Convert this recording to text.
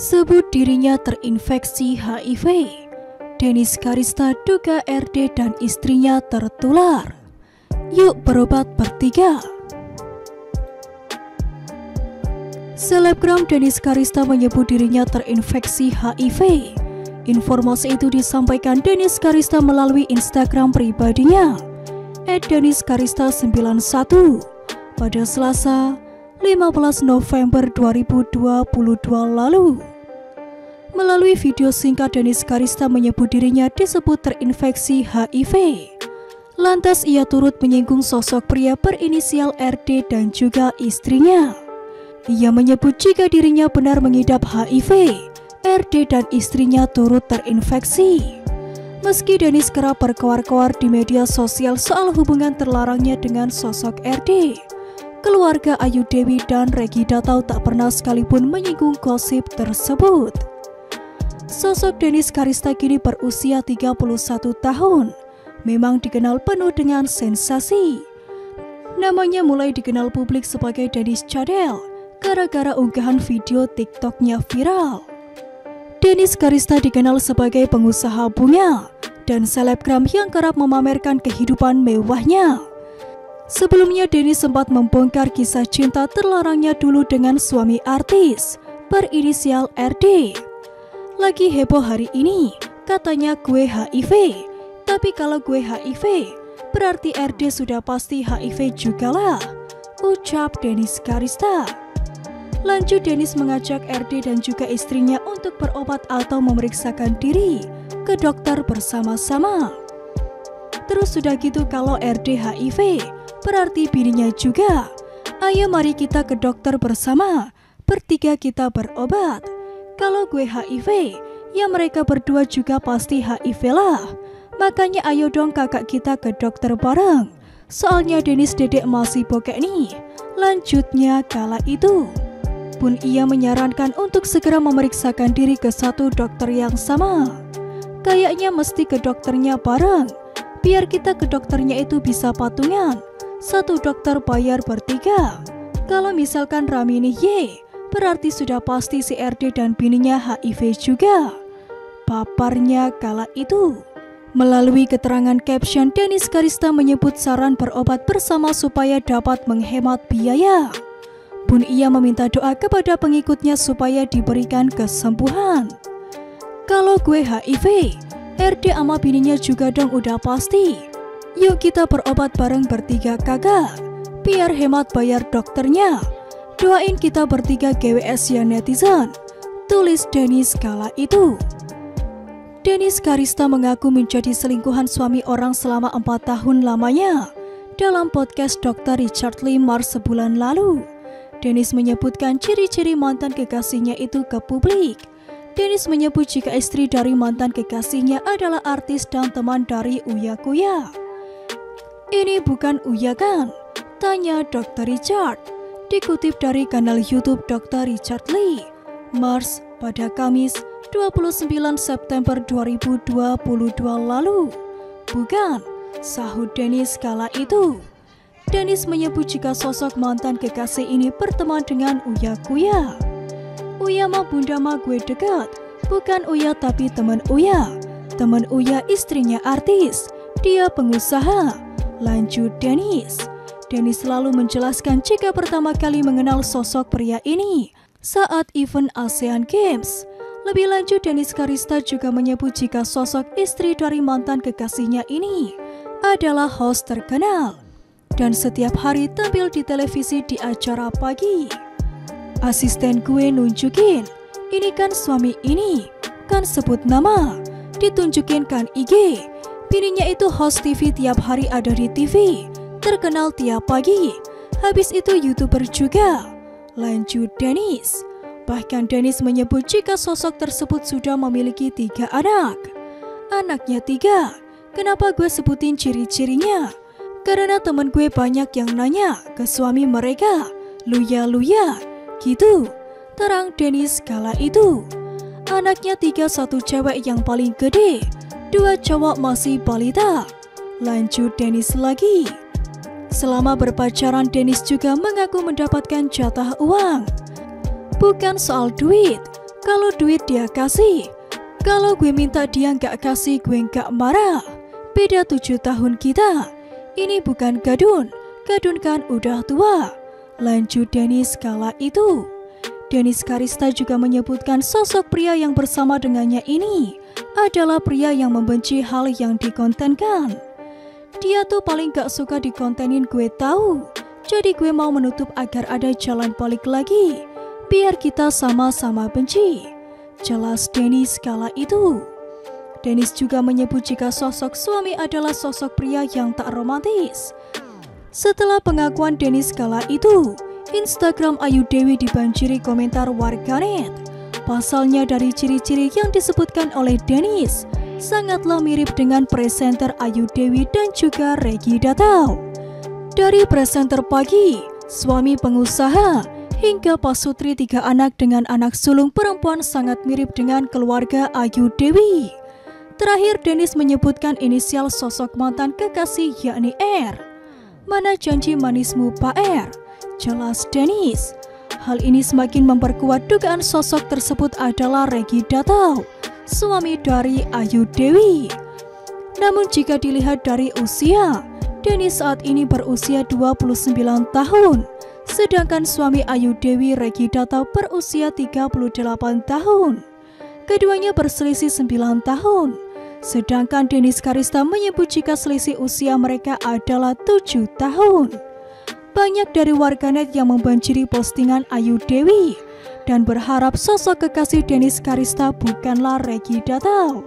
Sebut dirinya terinfeksi HIV. Dennis Karista duga RD dan istrinya tertular. Yuk berobat bertiga. Selebgram Dennis Karista menyebut dirinya terinfeksi HIV. Informasi itu disampaikan Dennis Karista melalui Instagram pribadinya @DennisKarista91 pada Selasa 15 November 2022 lalu. Melalui video singkat, Dennis Karista menyebut dirinya disebut terinfeksi HIV. Lantas ia turut menyinggung sosok pria berinisial RD dan juga istrinya. Ia menyebut jika dirinya benar mengidap HIV, RD dan istrinya turut terinfeksi. Meski Dennis kerap berkoar-koar di media sosial soal hubungan terlarangnya dengan sosok RD, keluarga Ayu Dewi dan Regi Datau tak pernah sekalipun menyinggung gosip tersebut. Sosok Dennis Karista kini berusia 31 tahun, memang dikenal penuh dengan sensasi. Namanya mulai dikenal publik sebagai Dennis Cadel gara-gara unggahan video TikToknya viral. Dennis Karista dikenal sebagai pengusaha bunga dan selebgram yang kerap memamerkan kehidupan mewahnya. Sebelumnya Dennis sempat membongkar kisah cinta terlarangnya dulu dengan suami artis berinisial RD. Lagi heboh hari ini, katanya gue HIV, tapi kalau gue HIV, berarti RD sudah pasti HIV jugalah, ucap Dennis Karista. Lanjut Dennis mengajak RD dan juga istrinya untuk berobat atau memeriksakan diri ke dokter bersama-sama. Terus sudah gitu kalau RD HIV, berarti bininya juga. Ayo mari kita ke dokter bersama, bertiga kita berobat. Kalau gue HIV, ya mereka berdua juga pasti HIV lah. Makanya ayo dong kakak kita ke dokter bareng. Soalnya Dennis dedek masih bokek nih. Lanjutnya kala itu pun ia menyarankan untuk segera memeriksakan diri ke satu dokter yang sama. Kayaknya mesti ke dokternya bareng, biar kita ke dokternya itu bisa patungan. Satu dokter bayar bertiga. Kalau misalkan rame nih berarti sudah pasti si RD dan bininya HIV juga, paparnya kala itu. Melalui keterangan caption, Dennis Karista menyebut saran berobat bersama supaya dapat menghemat biaya. Pun ia meminta doa kepada pengikutnya supaya diberikan kesembuhan. Kalau gue HIV, RD sama bininya juga dong udah pasti. Yuk kita berobat bareng bertiga kakak, biar hemat bayar dokternya. Doain kita bertiga GWS ya netizen, tulis Dennis kala itu. Dennis Karista mengaku menjadi selingkuhan suami orang selama 4 tahun lamanya. Dalam podcast Dr. Richard Lee Mars sebulan lalu, Dennis menyebutkan ciri-ciri mantan kekasihnya itu ke publik. Dennis menyebut jika istri dari mantan kekasihnya adalah artis dan teman dari Uya Kuya. Ini bukan Uya kan? Tanya Dr. Richard. Dikutip dari kanal YouTube Dr. Richard Lee Mars pada Kamis 29 September 2022 lalu. Bukan, sahut Dennis kala itu. Dennis menyebut jika sosok mantan kekasih ini berteman dengan Uya Kuya. Uya mah bunda mah gue dekat, bukan Uya tapi teman Uya. Teman Uya istrinya artis, dia pengusaha. Lanjut Dennis. Dennis selalu menjelaskan jika pertama kali mengenal sosok pria ini saat event ASEAN Games. Lebih lanjut Dennis Karista juga menyebut jika sosok istri dari mantan kekasihnya ini adalah host terkenal dan setiap hari tampil di televisi di acara pagi. Asisten gue nunjukin, ini kan suami ini, kan sebut nama, ditunjukin kan IG, bininya itu host TV tiap hari ada di TV, terkenal tiap pagi, habis itu YouTuber juga. Lanjut Dennis. Bahkan Dennis menyebut jika sosok tersebut sudah memiliki 3 anak. Anaknya 3, kenapa gue sebutin ciri-cirinya? Karena temen gue banyak yang nanya ke suami mereka, luya gitu, terang Dennis kala itu. Anaknya 3, 1 cewek yang paling gede, 2 cowok masih balita. Lanjut Dennis lagi. Selama berpacaran Dennis juga mengaku mendapatkan jatah uang. Bukan soal duit, Kalau duit dia kasih, kalau gue minta dia nggak kasih gue nggak marah. Beda 7 tahun kita, ini bukan gadun, gadun kan udah tua. Lanjut Dennis kala itu. Dennis Karista juga menyebutkan sosok pria yang bersama dengannya ini adalah pria yang membenci hal yang dikontenkan. Dia tuh paling gak suka dikontenin, gue tahu. Jadi gue mau menutup agar ada jalan balik lagi, biar kita sama-sama benci. Jelas Dennis kala itu. Dennis juga menyebut jika sosok suami adalah sosok pria yang tak romantis. Setelah pengakuan Dennis kala itu, Instagram Ayu Dewi dibanjiri komentar warganet. Pasalnya dari ciri-ciri yang disebutkan oleh Dennis, sangatlah mirip dengan presenter Ayu Dewi dan juga Reggy Datau. Dari presenter pagi, suami pengusaha, hingga pasutri 3 anak dengan anak sulung perempuan sangat mirip dengan keluarga Ayu Dewi. Terakhir Dennis menyebutkan inisial sosok mantan kekasih yakni R. Mana janji manismu Pak R? Jelas Dennis. Hal ini semakin memperkuat dugaan sosok tersebut adalah Reggy Datau, suami dari Ayu Dewi. Namun jika dilihat dari usia, Dennis saat ini berusia 29 tahun, sedangkan suami Ayu Dewi Reggy Datau berusia 38 tahun. Keduanya berselisih 9 tahun, sedangkan Dennis Karista menyebut jika selisih usia mereka adalah 7 tahun. Banyak dari warganet yang membanjiri postingan Ayu Dewi dan berharap sosok kekasih Dennis Karista bukanlah Reggy Datau.